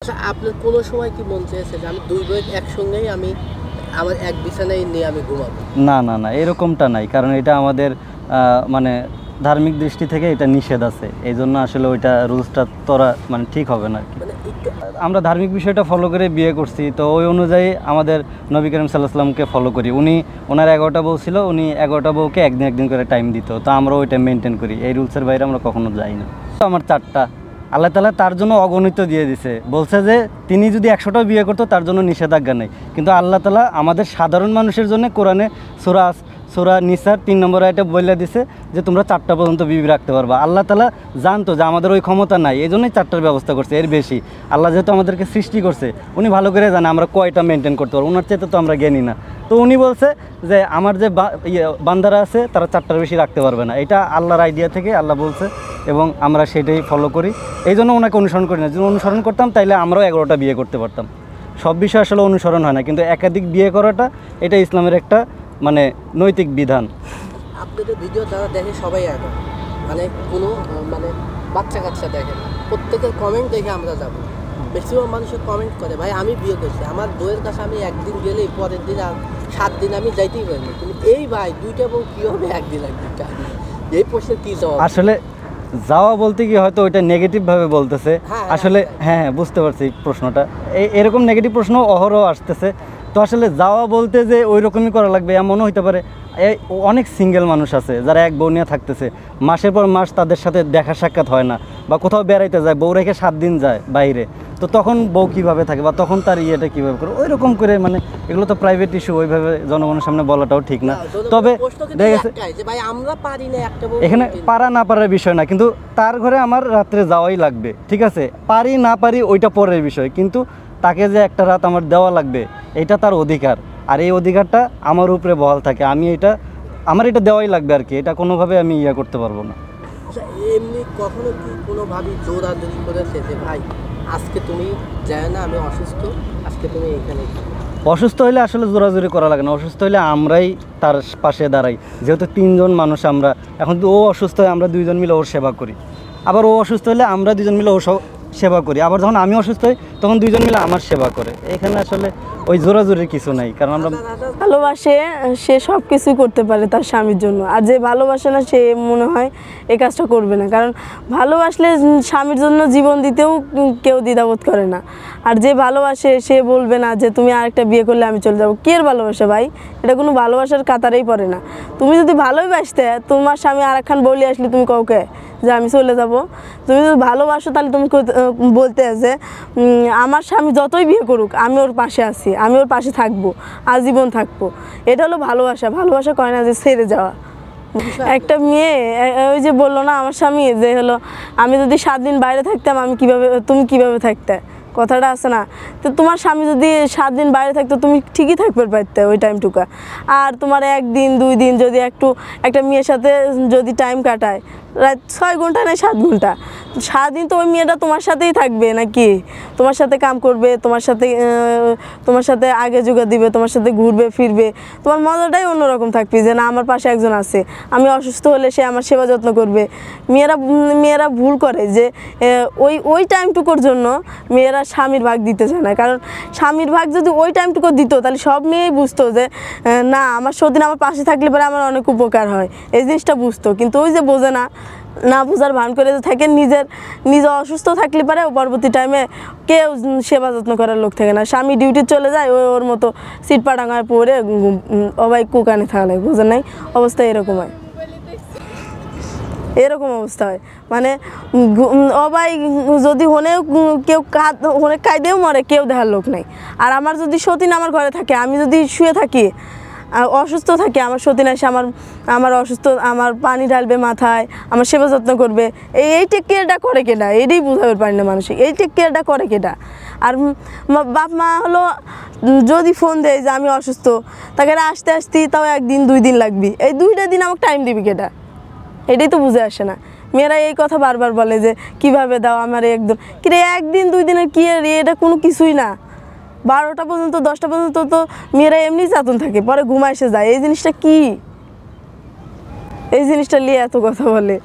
আচ্ছা, আপনার কোনো সময় কি মন চেয়েছে যে আমি দুই বোন একসঙ্গেই আমি আমার এক বিছানায় নিয়ে আমি ঘুমাবো? না না না, এরকমটা নাই, কারণ এটা আমাদের মানে ধার্মিক দৃষ্টি থেকে এটা নিষেধ আছে, এই জন্য আসলে ওইটা রুলসটা তোরা মানে ঠিক হবে না আর কি। মানে আমরা ধার্মিক বিষয়টা ফলো করে বিয়ে করছি, তো ওই অনুযায়ী আমাদের নবী করিম সাল্লাল্লাহু আলাইহি ওয়াসাল্লামকে ফলো করি। ওনার 11টা বউ ছিল, উনি 11টা বউকে একদিন করে টাইম দিত, তো আমরা ওইটা মেনটেন করি, এই রুলসের বাইরে আমরা কখনো যাই না। তো আমার 4টা, আল্লাহ তাআলা তার জন্য অগণিত দিয়ে দিছে, বলছে যে তিনি যদি 100টাও বিয়ে করতো তার জন্য নিষেধাজ্ঞা নেই, কিন্তু আল্লাহ তাআলা আমাদের সাধারণ মানুষের জন্য কোরআনে সূরা নিসার 3 নম্বর আয়াতে বলে দিছে যে তোমরা 4টা পর্যন্ত বিবি রাখতে পারবা। আল্লাহ তাআলা জানতো যে আমাদের ওই ক্ষমতা নাই, এই জন্যই 4টার ব্যবস্থা করছে, এর বেশি আল্লাহ যেহেতু আমাদেরকে সৃষ্টি করছে উনি ভালো করে জানে আমরা কয়টা মেনটেন করতে পারবো, ওনার চেয়ে তো আমরা জ্ঞানী না। তো উনি বলছে যে আমার যে বান্দারা আছে তারা 4টার বেশি রাখতে পারবে না, এটা আল্লাহর আইডিয়া থেকে আল্লাহ বলছে এবং আমরা সেটাই ফলো করি, এই জন্য ওনাকে অনুসরণ করি না। যদি অনুসরণ করতাম তাহলে আমরাও 11টা বিয়ে করতে পারতাম। সব বিষয় আসলে অনুসরণ হয় না, কিন্তু একাধিক বিয়ে করাটা এটা ইসলামের একটা মানে নৈতিক বিধান। আপনাদের ভিডিও যারা দেখে সবাই এখন মানে কোনো মানে বাচ্চা কাচ্চা দেখে না, প্রত্যেকের কমেন্ট দেখে আমরা যাবো। ম্যাক্সিমাম মানুষের কমেন্ট করে ভাই আমি বিয়ে করছি, আমার বউয়ের কাছে আমি একদিন গেলেই পরের দিন আর 7 দিন আমি যাইতেই পারিনি, কিন্তু এই ভাই 2টা বউ কীভাবে একদিন এই প্রশ্নের কী জবাব? আসলে যাওয়া বলতে কি হয়তো ওইটা নেগেটিভভাবে বলতেছে, আসলে হ্যাঁ বুঝতে পারছি প্রশ্নটা, এরকম নেগেটিভ প্রশ্ন অহরহ আসতেছে। তো আসলে যাওয়া বলতে যে ওই রকমই করা লাগবে এমনও হতে পারে। অনেক সিঙ্গেল মানুষ আছে যারা এক বউ নিয়ে থাকতেছে, মাসের পর মাস তাদের সাথে দেখা সাক্ষাৎ হয় না, বা কোথাও বেড়াইতে যায় বউ রেখে 7 দিন যায় বাইরে, তো তখন বউ কীভাবে থাকে বা তখন তার ইয়েটা কীভাবে করে ওই রকম করে, মানে এগুলো তো প্রাইভেট ইস্যু, ওইভাবে জনগণের সামনে বলাটাও ঠিক না। তবে দেখেছে এখানে পারা না পারার বিষয় না, কিন্তু তার ঘরে আমার রাত্রে যাওয়াই লাগবে, ঠিক আছে, পারি না পারি ওইটা পরের বিষয়, কিন্তু তাকে যে একটা রাত আমার দেওয়া লাগবে এটা তার অধিকার, আর এই অধিকারটা আমার উপরে বহাল থাকে, আমার এটা দেওয়াই লাগবে আর কি, এটা কোনোভাবে আমি করতে পারবো না। আচ্ছা, এমনি কখনো কি কোনোভাবে জোরাজোরি করেছে যে ভাই আজকে তুমি যায় না, আমি অসুস্থ, আজকে তুমি এখানে? অসুস্থ হলে আসলে জোরাজোরি করা লাগে না, অসুস্থ হলে আমরাই তার পাশে দাঁড়াই, যেহেতু 3 জন মানুষ আমরা, এখন ও অসুস্থ হয়ে আমরা 2 জন মিলে ওর সেবা করি, আবার ও অসুস্থ হলে আমরা 2 জন মিলে ওর সেবা করি, আবার যখন আমি অসুস্থ হই তখন 2 জন মিলে আমার সেবা করে, এখানে আসলে ওই জোরাজোরির কিছু নাই, কারণ আমরা ভালোবাসে সে সব কিছুই করতে পারে তার স্বামীর জন্য, আর যে ভালোবাসে না সে মনে হয় এই কাজটা করবে না, কারণ ভালোবাসলে স্বামীর জন্য জীবন দিতেও কেউ দ্বিধাবোধ করে না, আর যে ভালোবাসে সে বলবে না যে তুমি আরেকটা বিয়ে করলে আমি চলে যাবো। কে ভালোবাসে ভাই? এটা কোনো ভালোবাসার কাতারেই পড়ে না। তুমি যদি ভালোই বাসতে তোমার স্বামী আরেকখান বলে আসলে তুমি কাউকে যে আমি চলে যাব? তুমি যদি ভালোবাসো তাহলে তুমি বলতে যে আমার স্বামী যতই বিয়ে করুক আমি ওর পাশে আছি, আমি ওর পাশে থাকবো, আজীবন থাকবো। এটা হলো ভালোবাসা। ভালোবাসা করে না যে ছেড়ে যাওয়া। একটা মেয়ে ওই যে বললো না আমার স্বামী যে হলো আমি যদি 7 দিন বাইরে থাকতাম তুমি কিভাবে থাকতে, কথাটা আছে না? তো তোমার স্বামী যদি 7 দিন বাইরে থাকতো তুমি ঠিকই থাকবে পারতে ওই টাইমটুকু, আর তোমার 1 দিন 2 দিন যদি একটা মেয়ের সাথে যদি টাইম কাটায় রাত 6 ঘন্টা না 7 ঘন্টা, সারাদিন তো ওই মেয়েটা তোমার সাথেই থাকবে নাকি? তোমার সাথে কাম করবে, তোমার সাথে আগে যোগা দিবে, তোমার সাথে ঘুরবে ফিরবে, তোমার মজাটাই অন্যরকম থাকবে যে না আমার পাশে একজন আছে, আমি অসুস্থ হলে সে আমার সেবা যত্ন করবে। মেয়েরা ভুল করে যে ওই টাইমটুকুর জন্য মেয়েরা স্বামীর ভাগ দিতে চায় না, কারণ স্বামীর ভাগ যদি ওই টাইমটুকু দিত তাহলে সব মেয়েই বুঝতো যে না আমার সতীন আমার পাশে থাকলে পরে আমার অনেক উপকার হয়, এই জিনিসটা বুঝতো। কিন্তু ওই যে বোঝে না বোঝার ভান করে থাকে, নিজে অসুস্থ থাকলে পারে পরবর্তী টাইমে কেউ সেবা যত্ন করার লোক থাকে না, স্বামী ডিউটি চলে যায় ওর মতো সিট পাটাঙায় পরে অবাই কুকানে থাকলে, বোঝেন নাই? অবস্থা এরকম হয়, এরকম অবস্থা হয়, মানে অবাই যদি কেউ কাঁদেও মরে, কেউ দেখার লোক নাই। আর আমার যদি সতীন আমার ঘরে থাকে, আমি যদি শুয়ে থাকি অসুস্থ থাকি, আমার সতীন এসে আমার অসুস্থ আমার পানি ঢালবে মাথায়, আমার সেবা যত্ন করবে, এই টেক কেয়ারটা করে কেটা? এটাই বুঝাবে পারি না মানুষ, এই টেক কেয়ারটা করে কেটা? আর বাপ মা হলো যদি ফোন দেয় যে আমি অসুস্থ, তাকে আসতে তাও 1 দিন 2 দিন লাগবে, এই 2টা দিন আমাকে টাইম দিবি কেটা? এটাই তো বুঝে আসে না। মেয়েরা এই কথা বারবার বলে যে কিভাবে দাও আমার একদিন, কিন্তু 1 দিন 2 দিনের কি এটা কোনো কিছুই না। 12টা পর্যন্ত 10টা পর্যন্ত তো মেয়েরা এমনি চাতন থাকে, পরে ঘুমা এসে যায়। এই জিনিসটা কি? এই জিনিসটা নিয়ে এত কথা বলে।